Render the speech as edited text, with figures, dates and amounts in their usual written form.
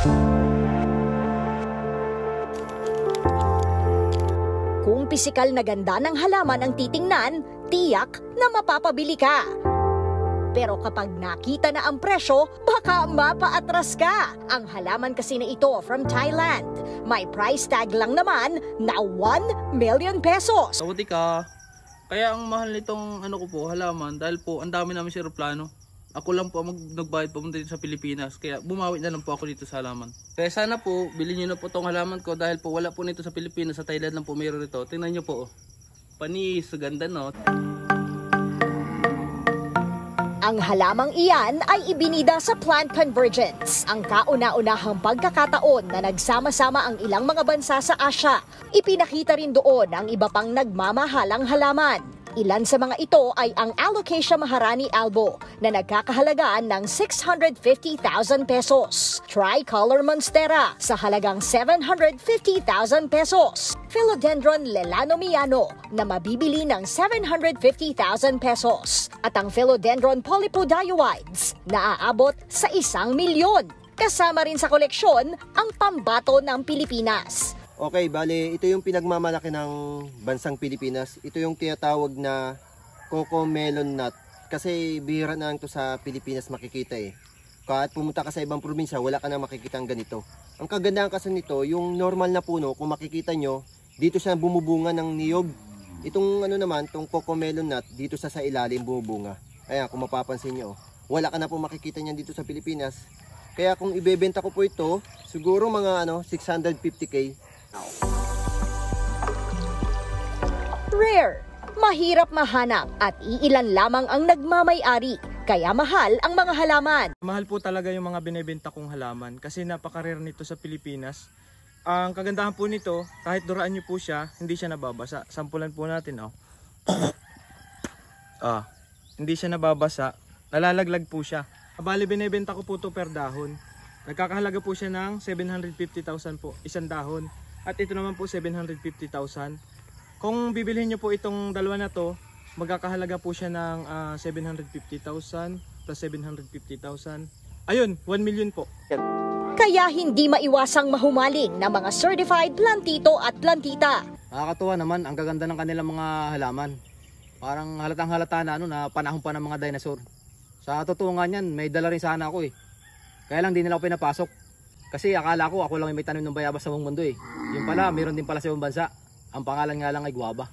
Kung pisikal na ganda ng halaman ang titingnan, tiyak na mapapabili ka. Pero kapag nakita na ang presyo, baka mapaatras ka. Ang halaman kasi na ito from Thailand. May price tag lang naman na 1 million pesos. Sabuti ka. Kaya ang mahal nitong ano ko po, halaman, dahil po ang dami namin eroplano. Ako lang po nagbayad pumunta dito sa Pilipinas, kaya bumawi na lang po ako dito sa halaman. Kaya sana po, bilhin nyo na po itong halaman ko dahil po wala po nito sa Pilipinas, sa Thailand lang po mayroon ito. Tingnan nyo po, panis, ganda no? Ang halamang iyan ay ibinida sa Plant Convergence, ang kauna-unahang pagkakataon na nagsama-sama ang ilang mga bansa sa Asia. Ipinakita rin doon ang iba pang nagmamahalang halaman. Ilan sa mga ito ay ang Alocasia Maharani albo na nagkakahalagaan ng 650,000 pesos. Tricolor Monstera sa halagang 750,000 pesos. Philodendron Lelannomiano na mabibili ng 750,000 pesos. At ang Philodendron Polypodioides na aabot sa 1 milyon. Kasama rin sa koleksyon ang pambato ng Pilipinas. Okay, bale, ito yung pinagmamalaki ng bansang Pilipinas. Ito yung tinatawag na Coco Melon Nut. Kasi bihira na lang ito sa Pilipinas makikita eh. Kahit pumunta ka sa ibang probinsya, wala ka na makikita ang ganito. Ang kagandahan kasi nito, yung normal na puno, kung makikita nyo, dito siya bumubunga ng niyog. Itong ano naman, itong Coco Melon Nut, dito sa ilalim bumubunga. Ayan, kung mapapansin nyo, wala ka na po makikita niyan dito sa Pilipinas. Kaya kung ibebenta ko po ito, siguro mga 650k. Rare, mahirap mahanap at iilan lamang ang nagmamay-ari, kaya mahal ang mga halaman. Mahal po talaga yung mga binebenta kong halaman kasi napaka-rare nito sa Pilipinas. Ang kagandahan po nito, kahit duraan nyo po siya, hindi siya nababasa. Sampulan po natin, oh. Hindi siya nababasa, nalalaglag po siya. Bali, binebenta ko po ito per dahon. Nagkakahalaga po siya ng 750,000 po, isang dahon. At ito naman po 750,000. Kung bibilhin nyo po itong dalawa na to, magkakahalaga po siya ng 750,000 plus 750,000. Ayun, 1 million po. Kaya hindi maiwasang mahumaling ng mga certified plantito at plantita. Nakakatuwa naman, ang gaganda ng kanilang mga halaman. Parang halatang halata na, na panahon pa ng mga dinosaur. Sa totoo nga yan, may dala rin sana ako eh. Kaya lang di nila ako pinapasok. Kasi akala ko ako lang may tanim ng bayabas sa buong mundo eh. Yung pala, mayroon din pala sa ibang bansa. Ang pangalan nga lang ay guava.